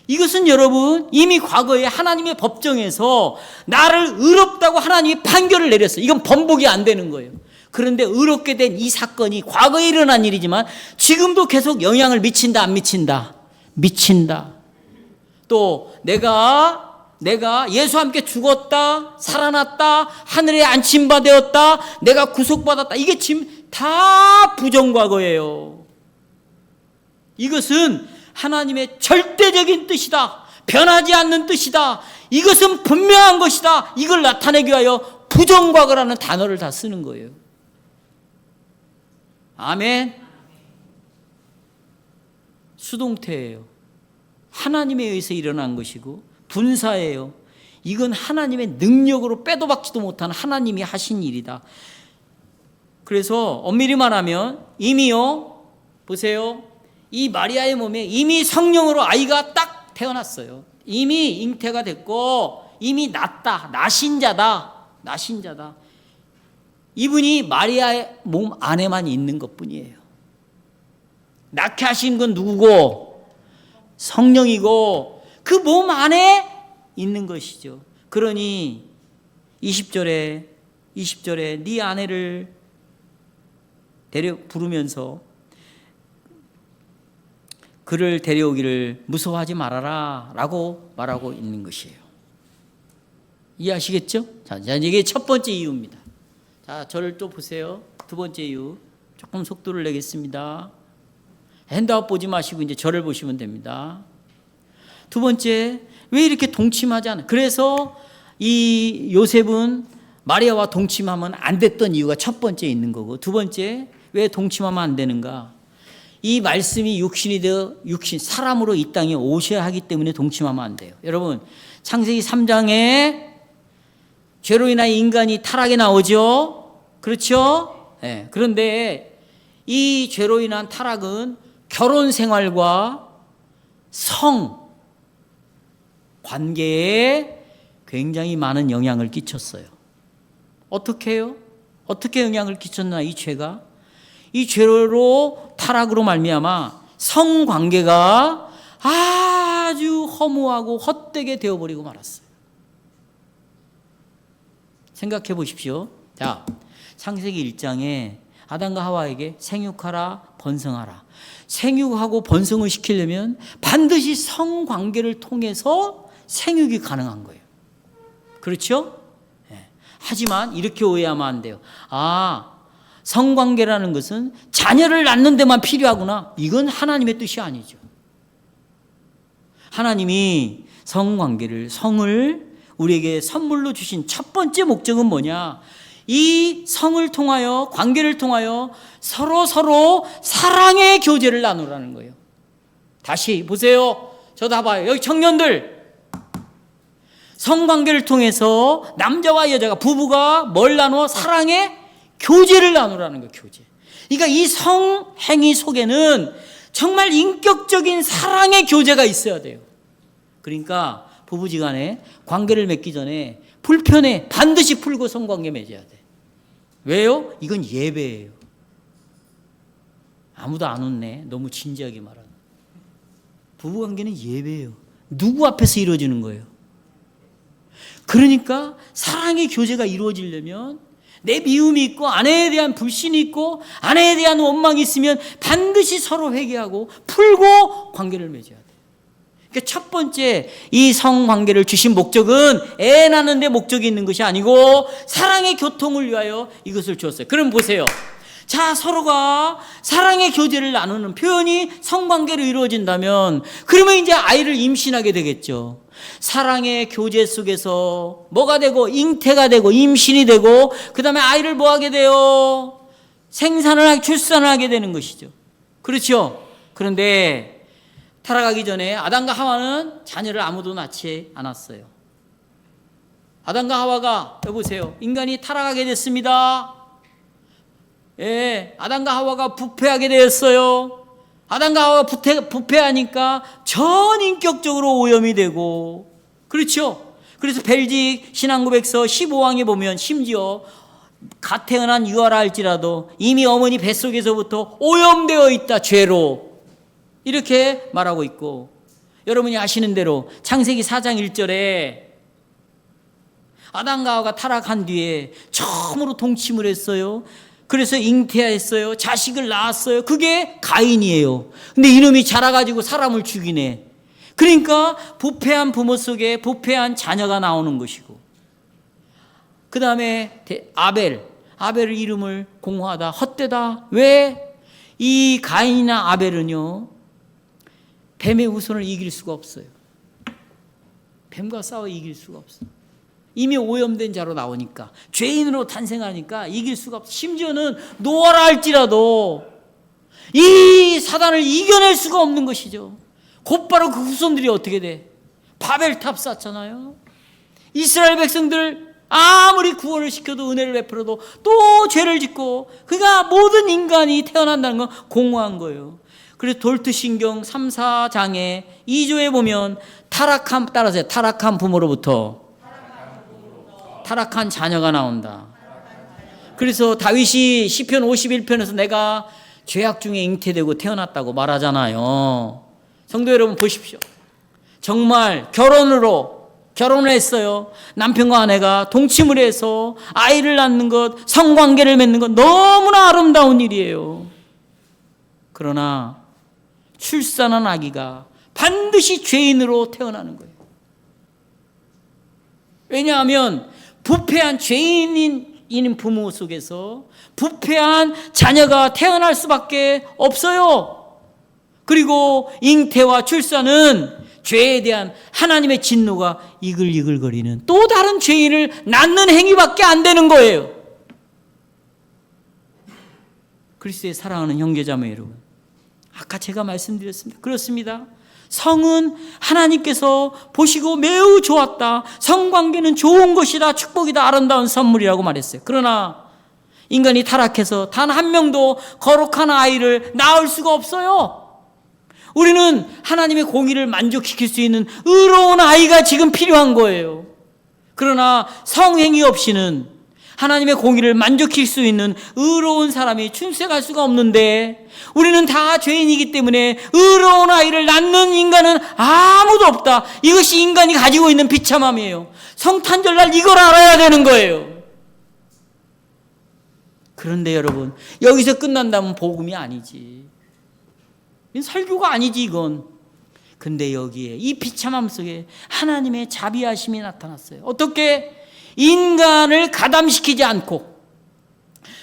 이것은 여러분 이미 과거에 하나님의 법정에서 나를 의롭다고 하나님이 판결을 내렸어요. 이건 번복이 안 되는 거예요. 그런데 의롭게 된 이 사건이 과거에 일어난 일이지만 지금도 계속 영향을 미친다, 안 미친다? 미친다. 또 내가 예수와 함께 죽었다, 살아났다, 하늘에 안침바 되었다, 내가 구속받았다. 이게 지금 다 부정과거예요. 이것은 하나님의 절대적인 뜻이다. 변하지 않는 뜻이다. 이것은 분명한 것이다. 이걸 나타내기 위하여 부정과거라는 단어를 다 쓰는 거예요. 아멘. 수동태예요. 하나님에 의해서 일어난 것이고 분사예요. 이건 하나님의 능력으로 빼도 박지도 못한 하나님이 하신 일이다. 그래서 엄밀히 말하면 이미요, 보세요, 이 마리아의 몸에 이미 성령으로 아이가 딱 태어났어요. 이미 잉태가 됐고 이미 낳았다. 나신자다. 이분이 마리아의 몸 안에만 있는 것뿐이에요. 낳게 하신 건 누구고? 성령이고 그 몸 안에 있는 것이죠. 그러니 20절에 네 아내를 부르면서 그를 데려오기를 무서워하지 말아라 라고 말하고 있는 것이에요. 이해하시겠죠? 자, 이게 첫 번째 이유입니다. 자, 저를 또 보세요. 두 번째 이유. 조금 속도를 내겠습니다. 핸드아웃 보지 마시고 이제 저를 보시면 됩니다. 두 번째, 왜 이렇게 동침하지 않아? 그래서 이 요셉은 마리아와 동침하면 안 됐던 이유가 첫 번째 있는 거고, 두 번째, 왜 동침하면 안 되는가? 이 말씀이 육신이 되어 사람으로 이 땅에 오셔야 하기 때문에 동침하면 안 돼요. 여러분, 창세기 3장에 죄로 인하여 인간이 타락에 나오죠. 그렇죠? 네. 그런데 이 죄로 인한 타락은 결혼 생활과 성 관계에 굉장히 많은 영향을 끼쳤어요. 어떻게 해요? 어떻게 영향을 끼쳤나, 이 죄가? 이 죄로 타락으로 말미암아 성관계가 아주 허무하고 헛되게 되어버리고 말았어요. 생각해 보십시오. 자, 창세기 1장에 아담과 하와에게 생육하라, 번성하라. 생육하고 번성을 시키려면 반드시 성관계를 통해서 생육이 가능한 거예요. 그렇죠? 네. 하지만 이렇게 오해하면 안 돼요. 성관계라는 것은 자녀를 낳는 데만 필요하구나. 이건 하나님의 뜻이 아니죠. 하나님이 성을 우리에게 선물로 주신 첫 번째 목적은 뭐냐? 이 성을 통하여, 관계를 통하여 서로 사랑의 교제를 나누라는 거예요. 다시 보세요. 저 다 봐요. 여기 청년들, 성관계를 통해서 남자와 여자가, 부부가 뭘 나누어? 사랑의 교제를 나누라는 거예요. 교제. 그러니까 이 성행위 속에는 정말 인격적인 사랑의 교제가 있어야 돼요. 그러니까 부부지간에 관계를 맺기 전에 불편해 반드시 풀고 성관계 맺어야 돼. 왜요? 이건 예배예요. 아무도 안 웃네. 너무 진지하게 말하는. 부부관계는 예배예요. 누구 앞에서 이루어지는 거예요? 그러니까 사랑의 교제가 이루어지려면 내 미움이 있고 아내에 대한 불신이 있고 아내에 대한 원망이 있으면 반드시 서로 회개하고 풀고 관계를 맺어야 돼요. 그러니까 첫 번째 이 성관계를 주신 목적은 애 낳는 데 목적이 있는 것이 아니고 사랑의 교통을 위하여 이것을 주었어요. 그럼 보세요. 자, 서로가 사랑의 교제를 나누는 표현이 성관계로 이루어진다면 그러면 이제 아이를 임신하게 되겠죠. 사랑의 교제 속에서 뭐가 되고 잉태가 되고 임신이 되고 그 다음에 아이를 뭐 하게 돼요? 생산을 하게 출산을 하게 되는 것이죠. 그렇죠? 그런데 타락하기 전에 아담과 하와는 자녀를 아무도 낳지 않았어요. 아담과 하와가 여보세요. 인간이 타락하게 됐습니다. 예, 아담과 하와가 부패하게 되었어요. 아담과 하와가 부패하니까 전인격적으로 오염이 되고 그렇죠. 그래서 벨직 신앙고백서 15항에 보면 심지어 갓 태어난 유아라 할지라도 이미 어머니 뱃속에서부터 오염되어 있다 죄로 이렇게 말하고 있고 여러분이 아시는 대로 창세기 4장 1절에 아담과 하와가 타락한 뒤에 처음으로 동침을 했어요. 그래서 잉태했어요. 자식을 낳았어요. 그게 가인이에요. 근데 이놈이 자라가지고 사람을 죽이네. 그러니까 부패한 부모 속에 부패한 자녀가 나오는 것이고 그 다음에 아벨 이름을 공허하다 헛되다. 왜? 이 가인이나 아벨은요 뱀의 후손을 이길 수가 없어요. 뱀과 싸워 이길 수가 없어요. 이미 오염된 자로 나오니까 죄인으로 탄생하니까 이길 수가 없어. 심지어는 노아라 할지라도 이 사단을 이겨낼 수가 없는 것이죠. 곧바로 그 후손들이 어떻게 돼? 바벨탑 쌓잖아요. 이스라엘 백성들 아무리 구원을 시켜도 은혜를 베풀어도 또 죄를 짓고 그가 모든 인간이 태어난다는 건 공허한 거예요. 그래서 돌트신경 3, 4장에 2조에 보면 타락한 부모로부터 타락한 자녀가 나온다. 그래서 다윗이 시편 51편에서 내가 죄악 중에 잉태되고 태어났다고 말하잖아요. 성도 여러분 보십시오. 정말 결혼을 했어요. 남편과 아내가 동침을 해서 아이를 낳는 것, 성관계를 맺는 것 너무나 아름다운 일이에요. 그러나 출산한 아기가 반드시 죄인으로 태어나는 거예요. 왜냐하면 부패한 죄인인 부모 속에서 부패한 자녀가 태어날 수밖에 없어요. 그리고 잉태와 출산은 죄에 대한 하나님의 진노가 이글이글거리는 또 다른 죄인을 낳는 행위밖에 안 되는 거예요. 그리스도의 사랑하는 형제자매 여러분, 아까 제가 말씀드렸습니다. 그렇습니다. 성은 하나님께서 보시고 매우 좋았다. 성관계는 좋은 것이다. 축복이다. 아름다운 선물이라고 말했어요. 그러나 인간이 타락해서 단 한 명도 거룩한 아이를 낳을 수가 없어요. 우리는 하나님의 공의를 만족시킬 수 있는 의로운 아이가 지금 필요한 거예요. 그러나 성행위 없이는 하나님의 공의를 만족시킬 수 있는 의로운 사람이 출세할 수가 없는데 우리는 다 죄인이기 때문에 의로운 아이를 낳는 인간은 아무도 없다. 이것이 인간이 가지고 있는 비참함이에요. 성탄절날 이걸 알아야 되는 거예요. 그런데 여러분, 여기서 끝난다면 복음이 아니지. 설교가 아니지 이건. 근데 여기에 이 비참함 속에 하나님의 자비하심이 나타났어요. 어떻게? 인간을 가담시키지 않고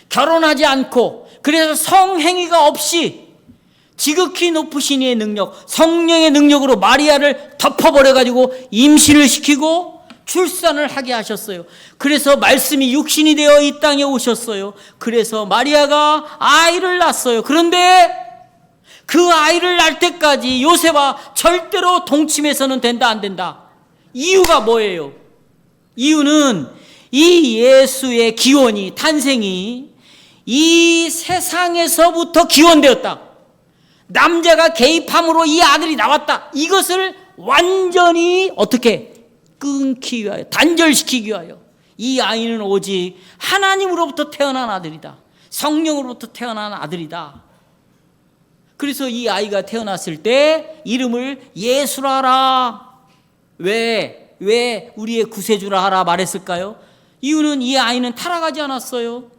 결혼하지 않고 그래서 성행위가 없이 지극히 높으신 이의 능력, 성령의 능력으로 마리아를 덮어버려가지고 임신을 시키고 출산을 하게 하셨어요. 그래서 말씀이 육신이 되어 이 땅에 오셨어요. 그래서 마리아가 아이를 낳았어요. 그런데 그 아이를 낳을 때까지 요셉아 절대로 동침해서는 된다 안 된다. 이유가 뭐예요? 이유는 이 예수의 기원이 탄생이 이 세상에서부터 기원되었다. 남자가 개입함으로 이 아들이 나왔다. 이것을 완전히 어떻게 끊기 위하여 단절시키기 위하여 이 아이는 오직 하나님으로부터 태어난 아들이다. 성령으로부터 태어난 아들이다. 그래서 이 아이가 태어났을 때 이름을 예수라 하라. 왜 우리의 구세주라 하라 말했을까요? 이유는 이 아이는 타락하지 않았어요.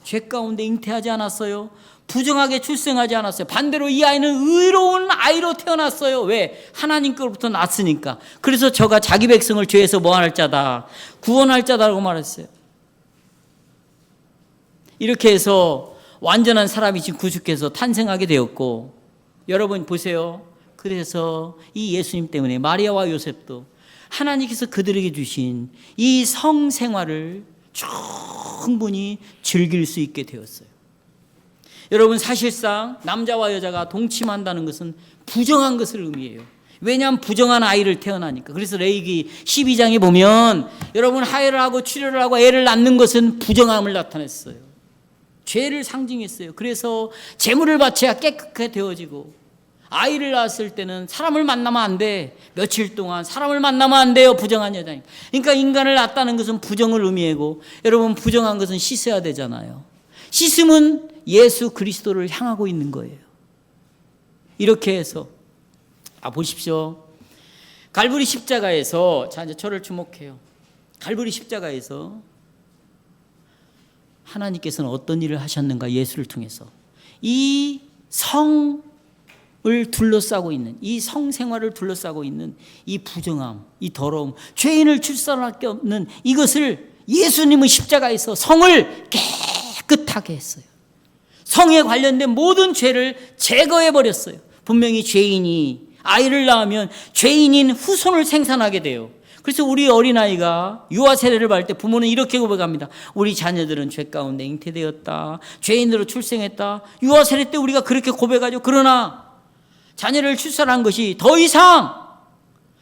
죄 가운데 잉태하지 않았어요. 부정하게 출생하지 않았어요. 반대로 이 아이는 의로운 아이로 태어났어요. 왜? 하나님께로부터 났으니까. 그래서 저가 자기 백성을 죄에서 뭐할 자다, 구원할 자다라고 말했어요. 이렇게 해서 완전한 사람이 지금 구속해서 탄생하게 되었고, 여러분 보세요. 그래서 이 예수님 때문에 마리아와 요셉도 하나님께서 그들에게 주신 이 성생활을 충분히 즐길 수 있게 되었어요. 여러분, 사실상 남자와 여자가 동침한다는 것은 부정한 것을 의미해요. 왜냐하면 부정한 아이를 태어나니까. 그래서 레위기 12장에 보면 여러분, 하혈을 하고 출혈을 하고 애를 낳는 것은 부정함을 나타냈어요. 죄를 상징했어요. 그래서 제물을 바쳐야 깨끗하게 되어지고, 아이를 낳았을 때는 사람을 만나면 안 돼. 며칠 동안 사람을 만나면 안 돼요. 부정한 여자니까. 그러니까 인간을 낳았다는 것은 부정을 의미하고, 여러분, 부정한 것은 씻어야 되잖아요. 씻음은 예수 그리스도를 향하고 있는 거예요. 이렇게 해서 보십시오. 갈보리 십자가에서, 자 이제 저를 주목해요. 갈보리 십자가에서 하나님께서는 어떤 일을 하셨는가? 예수를 통해서 이 성을 둘러싸고 있는, 이 성생활을 둘러싸고 있는 이 부정함, 이 더러움, 죄인을 출산할 게 없는 이것을 예수님은 십자가에서 성을 깨끗하게 했어요. 성에 관련된 모든 죄를 제거해 버렸어요. 분명히 죄인이 아이를 낳으면 죄인인 후손을 생산하게 돼요. 그래서 우리 어린아이가 유아 세례를 받을 때 부모는 이렇게 고백합니다. 우리 자녀들은 죄 가운데 잉태되었다. 죄인으로 출생했다. 유아 세례 때 우리가 그렇게 고백하죠. 그러나 자녀를 출산한 것이 더 이상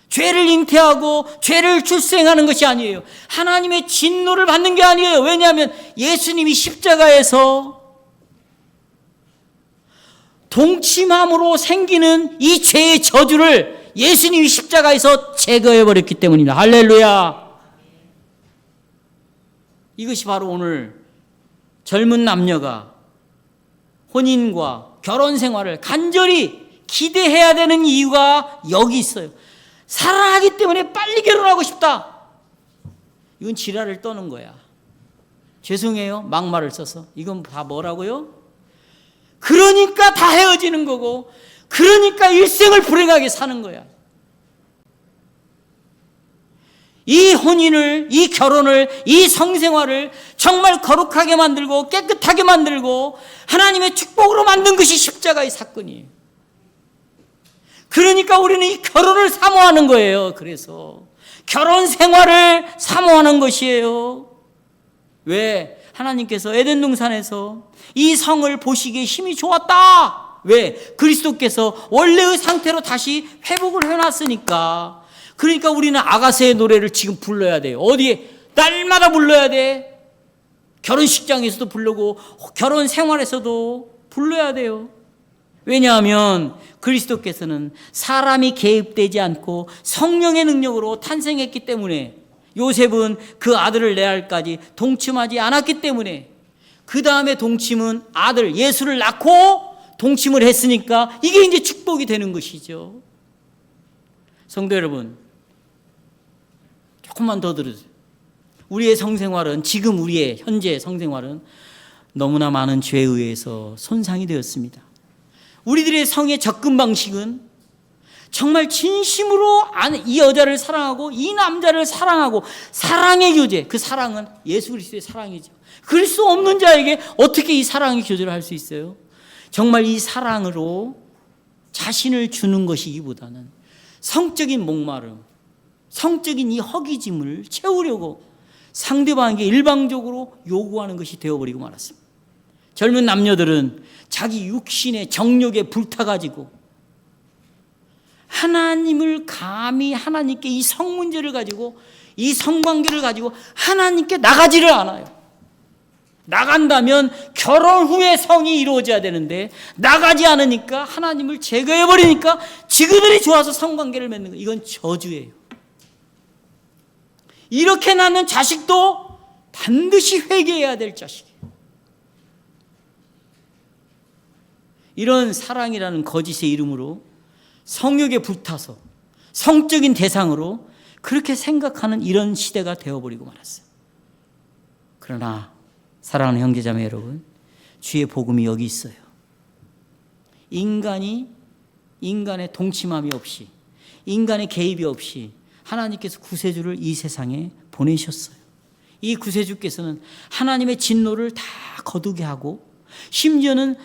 죄를 잉태하고 죄를 출생하는 것이 아니에요. 하나님의 진노를 받는 게 아니에요. 왜냐하면 예수님이 십자가에서 동침함으로 생기는 이 죄의 저주를 예수님이 십자가에서 제거해버렸기 때문입니다. 할렐루야. 이것이 바로 오늘 젊은 남녀가 혼인과 결혼 생활을 간절히 기대해야 되는 이유가 여기 있어요. 사랑하기 때문에 빨리 결혼하고 싶다. 이건 지랄을 떠는 거야. 죄송해요. 막말을 써서. 이건 다 뭐라고요? 그러니까 다 헤어지는 거고, 그러니까 일생을 불행하게 사는 거야. 이 혼인을, 이 결혼을, 이 성생활을 정말 거룩하게 만들고 깨끗하게 만들고 하나님의 축복으로 만든 것이 십자가의 사건이에요. 그러니까 우리는 이 결혼을 사모하는 거예요. 그래서 결혼 생활을 사모하는 것이에요. 왜? 하나님께서 에덴 동산에서 이 성을 보시기에 힘이 좋았다. 왜? 그리스도께서 원래의 상태로 다시 회복을 해놨으니까. 그러니까 우리는 아가새의 노래를 지금 불러야 돼요. 어디에? 날마다 불러야 돼. 결혼식장에서도 부르고 결혼 생활에서도 불러야 돼요. 왜냐하면 그리스도께서는 사람이 개입되지 않고 성령의 능력으로 탄생했기 때문에, 요셉은 그 아들을 내할까지 동침하지 않았기 때문에, 그 다음에 동침은 아들 예수를 낳고 동침을 했으니까 이게 이제 축복이 되는 것이죠. 성도 여러분, 조금만 더 들으세요. 우리의 성생활은, 지금 우리의 현재 성생활은 너무나 많은 죄에 의해서 손상이 되었습니다. 우리들의 성의 접근 방식은 정말 진심으로 이 여자를 사랑하고 이 남자를 사랑하고 사랑의 교제, 그 사랑은 예수 그리스도의 사랑이죠. 그럴 수 없는 자에게 어떻게 이 사랑의 교제를 할 수 있어요? 정말 이 사랑으로 자신을 주는 것이기보다는 성적인 목마름, 성적인 이 허기짐을 채우려고 상대방에게 일방적으로 요구하는 것이 되어버리고 말았습니다. 젊은 남녀들은 자기 육신의 정욕에 불타가지고 하나님을 감히 하나님께 이 성 문제를 가지고, 이 성관계를 가지고 하나님께 나가지를 않아요. 나간다면 결혼 후에 성이 이루어져야 되는데 나가지 않으니까 하나님을 제거해버리니까 지그들이 좋아서 성관계를 맺는 거예요. 이건 저주예요. 이렇게 낳는 자식도 반드시 회개해야 될 자식이에요. 이런 사랑이라는 거짓의 이름으로 성욕에 불타서 성적인 대상으로 그렇게 생각하는 이런 시대가 되어버리고 말았어요. 그러나 사랑하는 형제자매 여러분, 주의 복음이 여기 있어요. 인간의 동침함이 없이, 인간의 개입이 없이 하나님께서 구세주를 이 세상에 보내셨어요. 이 구세주께서는 하나님의 진노를 다 거두게 하고 심지어는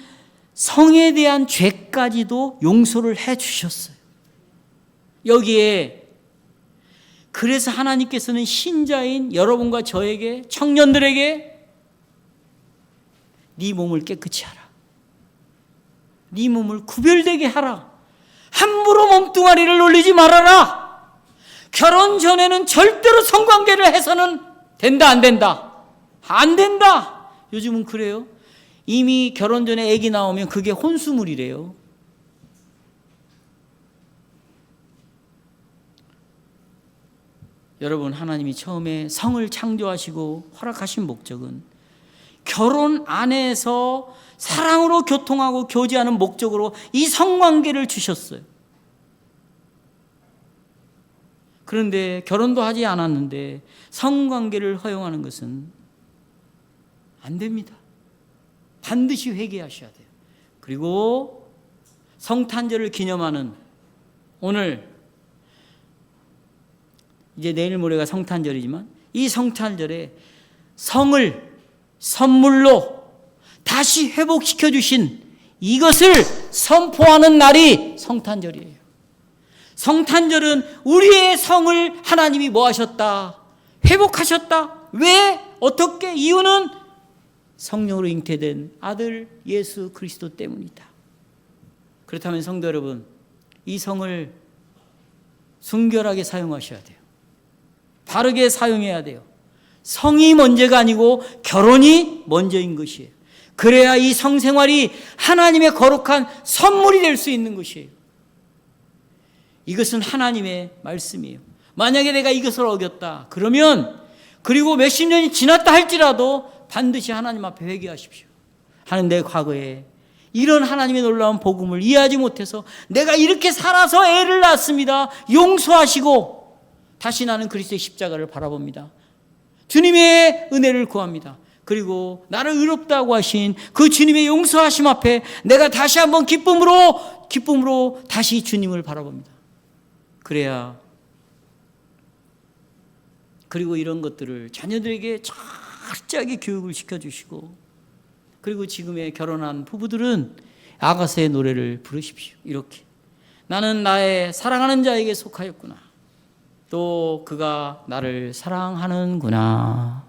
성에 대한 죄까지도 용서를 해 주셨어요. 여기에 그래서 하나님께서는 신자인 여러분과 저에게, 청년들에게 네 몸을 깨끗이 하라, 네 몸을 구별되게 하라, 함부로 몸뚱아리를 놀리지 말아라, 결혼 전에는 절대로 성관계를 해서는 된다, 안 된다, 안 된다. 요즘은 그래요. 이미 결혼 전에 아기 나오면 그게 혼수물이래요. 여러분, 하나님이 처음에 성을 창조하시고 허락하신 목적은 결혼 안에서 사랑으로 교통하고 교제하는 목적으로 이 성관계를 주셨어요. 그런데 결혼도 하지 않았는데 성관계를 허용하는 것은 안 됩니다. 반드시 회개하셔야 돼요. 그리고 성탄절을 기념하는 오늘, 이제 내일 모레가 성탄절이지만 이 성탄절에 성을 선물로 다시 회복시켜 주신 이것을 선포하는 날이 성탄절이에요. 성탄절은 우리의 성을 하나님이 뭐 하셨다? 회복하셨다. 왜? 어떻게? 이유는 성령으로 잉태된 아들 예수 그리스도 때문이다. 그렇다면 성도 여러분, 이 성을 순결하게 사용하셔야 돼요. 바르게 사용해야 돼요. 성이 먼저가 아니고 결혼이 먼저인 것이에요. 그래야 이 성생활이 하나님의 거룩한 선물이 될 수 있는 것이에요. 이것은 하나님의 말씀이에요. 만약에 내가 이것을 어겼다 그러면, 그리고 몇십 년이 지났다 할지라도 반드시 하나님 앞에 회개하십시오. 하는 내 과거에 이런 하나님의 놀라운 복음을 이해하지 못해서 내가 이렇게 살아서 애를 낳았습니다. 용서하시고 다시 나는 그리스도의 십자가를 바라봅니다. 주님의 은혜를 구합니다. 그리고 나를 의롭다고 하신 그 주님의 용서하심 앞에 내가 다시 한번 기쁨으로 다시 주님을 바라봅니다. 그래야, 그리고 이런 것들을 자녀들에게 철저하게 교육을 시켜주시고, 그리고 지금의 결혼한 부부들은 아가서의 노래를 부르십시오. 이렇게, 나는 나의 사랑하는 자에게 속하였구나, 또 그가 나를 사랑하는구나.